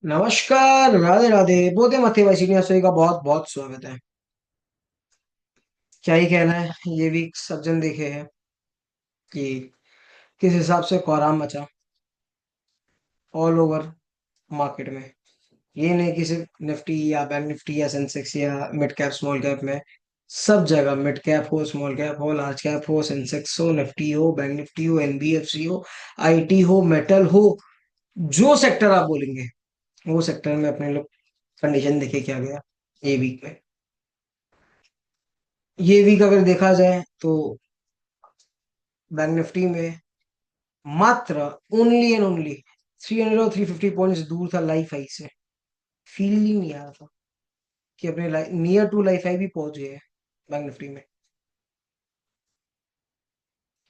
नमस्कार, राधे राधे। बोधे मथे भाई सीनियर का बहुत बहुत स्वागत है। क्या ही कहना है, ये भी सब जन देखे हैं कि किस हिसाब से कोहराम मचा ऑल ओवर मार्केट में। ये नहीं कि सिर्फ निफ्टी या बैंक निफ्टी या सेंसेक्स या मिड कैप स्मॉल कैप में, सब जगह मिड कैप हो, स्मॉल कैप हो, लार्ज कैप हो, सेंसेक्स हो, निफ्टी हो, बैंक निफ्टी हो, एनबीएफसी हो, आईटी हो, मेटल हो, जो सेक्टर आप बोलेंगे वो सेक्टर में अपने लोग कंडीशन देखे क्या गया ये वीक में। ये वीक अगर देखा जाए तो बैंक निफ्टी में मात्र ओनली एंड ओनली 300 और 350 पॉइंट्स दूर था लाइफ हाई से। फील ही नहीं आ रहा था कि अपने नियर टू लाइफ हाई भी पहुंच गए हैं बैंक निफ्टी में।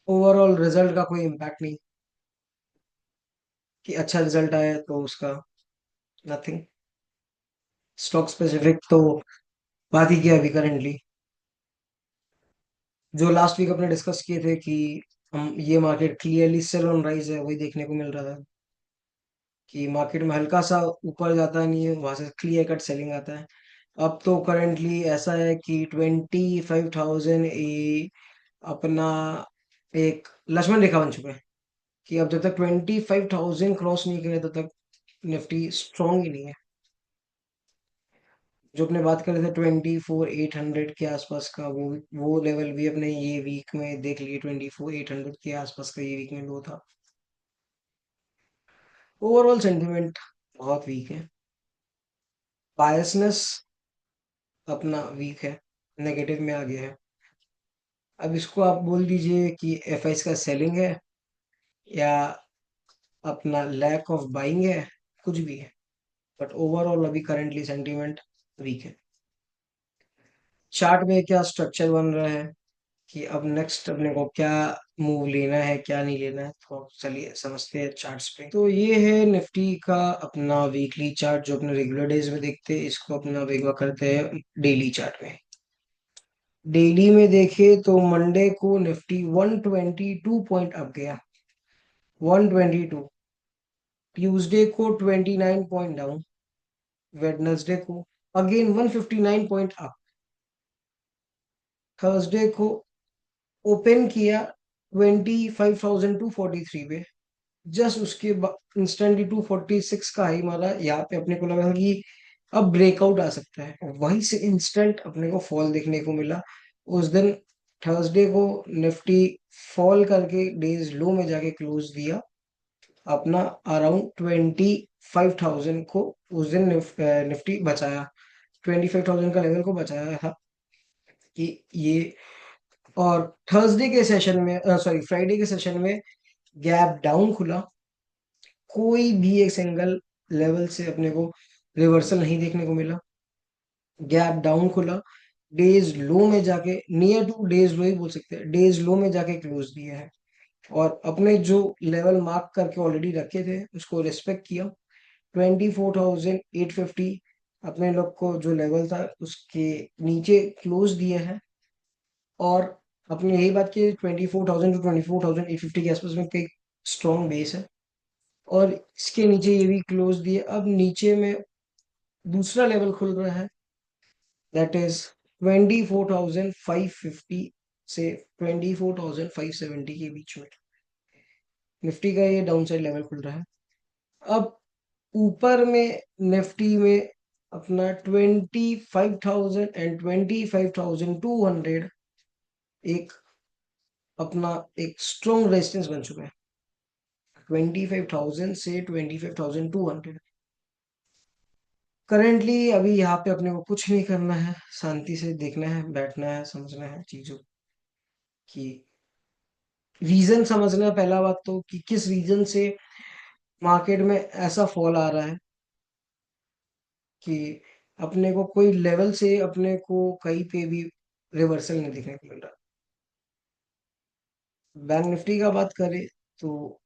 ओवरऑल रिजल्ट का कोई इम्पैक्ट नहीं कि अच्छा रिजल्ट आया तो उसका नथिंग। स्टॉक स्पेसिफिक तो बात ही किया अभी करेंटली। जो लास्ट वीक अपने डिस्कस किए थे कि हम ये market clearly sell on rise है, वही देखने को मिल रहा था कि मार्केट में हल्का सा ऊपर जाता नहीं है, वहां से क्लियर कट सेलिंग आता है। अब तो करंटली ऐसा है कि 25,000 अपना एक लक्ष्मण रेखा बन चुका है कि अब जब तक 25,000 क्रॉस नहीं करे तब तक निफ्टी स्ट्रांग ही नहीं है। जो अपने बात कर रहे थे 24,800 के आसपास का, वो लेवल भी अपने ये वीक में देख लिए। 24,800 के आसपास का ये वीक में लो था। ओवरऑल सेंटिमेंट बहुत वीक है। बायसनेस अपना वीक है, नेगेटिव में आ गया है। अब इसको आप बोल दीजिए कि एफआईस का सेलिंग है या अपना लैक ऑफ बाइंग है, कुछ भी है। बट ओवरऑल अभी करंटली सेंटीमेंट वीक है। चार्ट में क्या स्ट्रक्चर बन रहा है कि अब नेक्स्ट अपने को क्या मूव लेना है क्या नहीं लेना है, तो चलिए समझते हैं चार्ट्स पे। तो ये है निफ्टी का अपना वीकली चार्ट जो अपने रेगुलर डेज में देखते हैं, इसको अपना वेगवा करते हैं डेली चार्ट में। डेली में देखे तो मंडे को निफ्टी 122 पॉइंट अप गया, 122। ट्यूसडे को 29 पॉइंट डाउन। वेडनेसडे को अगेन 159 पॉइंट अप। थर्सडे को ओपन किया 25,243 पे। जस्ट उसके बाद इंस्टेंटली 246 का हाई मारा। यहाँ पे अपने को लगा कि अब ब्रेकआउट आ सकता है, वहीं से इंस्टेंट अपने को फॉल देखने को मिला। उस दिन थर्सडे को निफ्टी फॉल करके डेज लो में जाके क्लोज दिया अपना अराउंड 25,000 को। उस दिन निफ्टी बचाया, 25,000 का लेवल को बचाया था कि ये। और थर्सडे के सेशन में, सॉरी फ्राइडे के सेशन में गैप डाउन खुला। कोई भी एक सिंगल लेवल से अपने को रिवर्सल नहीं देखने को मिला। गैप डाउन खुला, डेज लो में जाके, नियर टू डेज लो ही बोल सकते हैं, डेज लो में जाके क्लोज दिया है। और अपने जो लेवल मार्क करके ऑलरेडी रखे थे उसको रिस्पेक्ट किया। 24,850 अपने लोग को जो लेवल था उसके नीचे क्लोज दिए हैं। और अपने यही बात की 24,000 टू 24,850 के आसपास में कई स्ट्रॉन्ग बेस है। और इसके नीचे ये भी क्लोज दिए। अब नीचे में दूसरा लेवल खुल रहा है, दैट इज 24,550 से 24,570 के बीच में निफ्टी का ये डाउन साइड लेवल खुल रहा है। अब ऊपर में निफ्टी में अपना 25,000 एंड 25,200 एक अपना एक स्ट्रॉन्ग रेजिस्टेंस बन चुका है। 25,000 से 25,200 करेंटली। अभी यहाँ पे अपने को कुछ नहीं करना है, शांति से देखना है, बैठना है, समझना है चीजों की। रीजन समझना है पहला बात तो कि किस रीजन से मार्केट में ऐसा फॉल आ रहा है कि अपने को कोई लेवल से अपने को कहीं पे भी रिवर्सल नहीं देखने को मिल रहा। बैंक निफ्टी का बात करें तो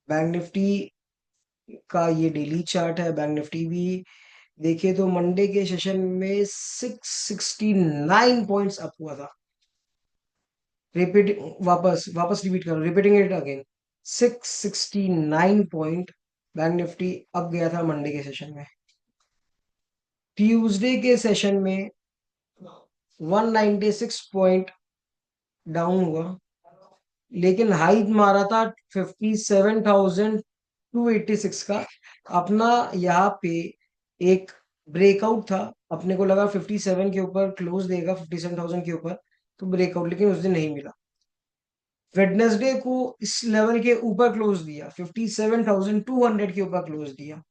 बैंक निफ्टी का ये डेली चार्ट है। बैंक निफ्टी भी देखे तो मंडे के सेशन में 669 पॉइंट्स अप हुआ था। रिपीट, वापस वापस रिपीट करो, repeating it again. 669 point bank Nifty अब गया था मंडे के सेशन में। ट्यूसडे के सेशन में 196 पॉइंट डाउन हुआ, लेकिन हाई मारा था 57,286 का अपना। यहाँ पे एक ब्रेकआउट था, अपने को लगा 57 के ऊपर क्लोज देगा, 57,000 के ऊपर, तो ब्रेकआउट, लेकिन उस दिन नहीं मिला। वेडनेसडे को इस लेवल के ऊपर क्लोज दिया, 57,200 के ऊपर क्लोज दिया।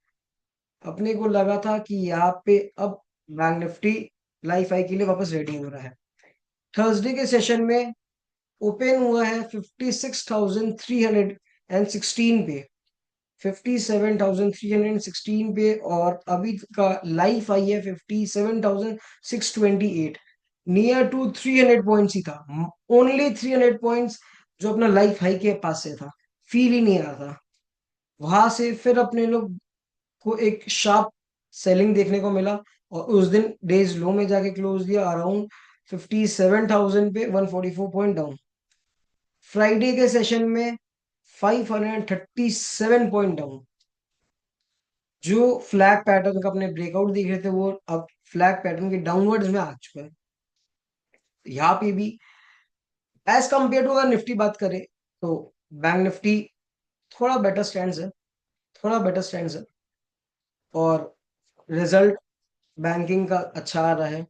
अपने को लगा था कि यहाँ पे अब बैंक निफ्टी लाइफ हाई के लिए वापस रेडी हो रहा है। थर्सडे के सेशन में ओपन हुआ है 56,316 पे, 57,316 पे, और अभी का लाइफ आई है 57,628। नियर टू 300 पॉइंट्स ही था, ओनली 300 पॉइंट्स, जो अपना लाइफ हाई के पास से था, फील ही नहीं आ रहा था। वहां से फिर अपने लोग को एक शार्प सेलिंग देखने को मिला, और उस दिन डेज लो में जाके क्लोज दिया अराउंड 57,000 पे, 144 पॉइंट डाउन। फ्राइडे के सेशन में 537 पॉइंट डाउन। जो फ्लैग पैटर्न का अपने ब्रेकआउट दिख रहे थे, वो अब फ्लैग पैटर्न के डाउनवर्ड्स में आ चुका है। यहाँ पे भी एज कंपेयर टू, अगर निफ्टी बात करें, तो बैंक निफ्टी थोड़ा बेटर स्टैंड है, थोड़ा बेटर स्टैंड है। और रिजल्ट बैंकिंग का अच्छा आ रहा है,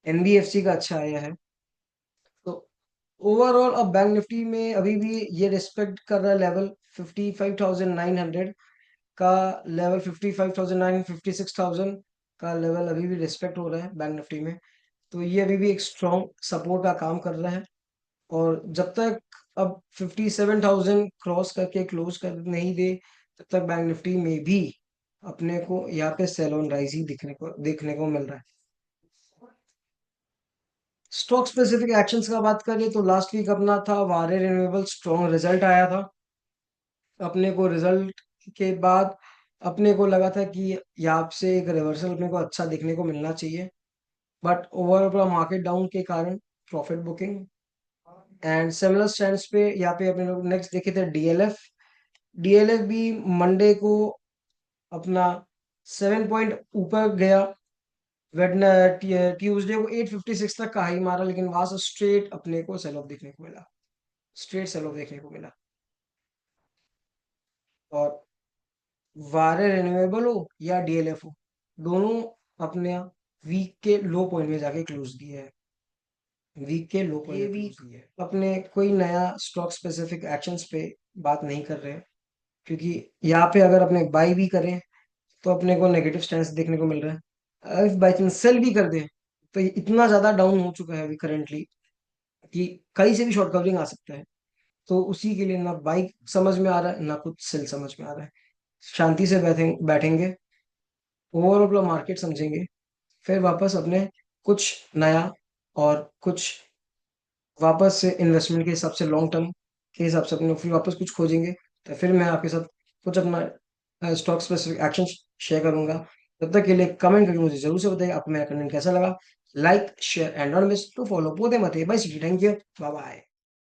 एनबीएफसी का अच्छा आया है। तो ओवरऑल अब बैंक निफ्टी में अभी भी ये रिस्पेक्ट कर रहा है लेवल 55,900 का, लेवल 55,900, 56,000 का लेवल अभी भी रिस्पेक्ट हो रहा है बैंक निफ्टी में। तो ये अभी भी एक स्ट्रॉन्ग सपोर्ट का काम कर रहा है। और जब तक अब 57,000 क्रॉस करके क्लोज कर नहीं दे, तब तक बैंक निफ्टी में भी अपने को यहाँ पे सेल ऑन राइज ही देखने को मिल रहा है। स्टॉक स्पेसिफिक एक्शंस का बात करें तो लास्ट वीक अपना था वारे रिन्यूएबल, स्ट्रॉन्ग रिजल्ट आया था। अपने को रिजल्ट के बाद अपने को लगा था कि यहाँ से एक रिवर्सल अपने को अच्छा देखने को मिलना चाहिए, बट ओवरऑल मार्केट डाउन के कारण profit booking. And similar stands पे यहाँ पे अपने लोग नेक्स्ट देखे थे डीएलएफ। डीएलएफ भी मंडे को अपना 7 पॉइंट ऊपर गया। वेडन ट्यूसडे को 856 तक का हाई मारा, लेकिन वहां से स्ट्रेट अपने को सेल ऑफ देखने को मिला, स्ट्रेट सेल ऑफ देखने को मिला। और वारे रिन्यूएबल हो या डीएलएफ हो, दोनों अपने वीक के लो पॉइंट में जाके क्लोज दिए है, वीक के लो पॉइंट में क्लोज दिए है। अपने कोई नया स्टॉक स्पेसिफिक एक्शंस पे बात नहीं कर रहे हैं, क्योंकि यहाँ पे अगर अपने बाई भी करें तो अपने को नेगेटिव स्टैंड देखने को मिल रहा है। इफ बाई चांस सेल भी कर दे, तो ये इतना ज्यादा डाउन हो चुका है अभी करंटली कि कहीं से भी शॉर्ट कवरिंग आ सकता है। तो उसी के लिए ना बाई समझ में आ रहा है, ना कुछ सेल समझ में आ रहा है। शांति से बैठेंगे, ओवरऑल अपना मार्केट समझेंगे, फिर वापस अपने कुछ नया और कुछ वापस से इन्वेस्टमेंट के हिसाब से, लॉन्ग टर्म के हिसाब से अपने फिर वापस कुछ खोजेंगे। तो फिर मैं आपके साथ कुछ अपना स्टॉक स्पेसिफिक एक्शन शेयर करूंगा। तब तक के लिए कमेंट करके मुझे जरूर से बताइए आपको मेरा कंटेंट कैसा लगा। Like share and not miss to follow पोते मते बाय सिटी। Thank you, bye bye.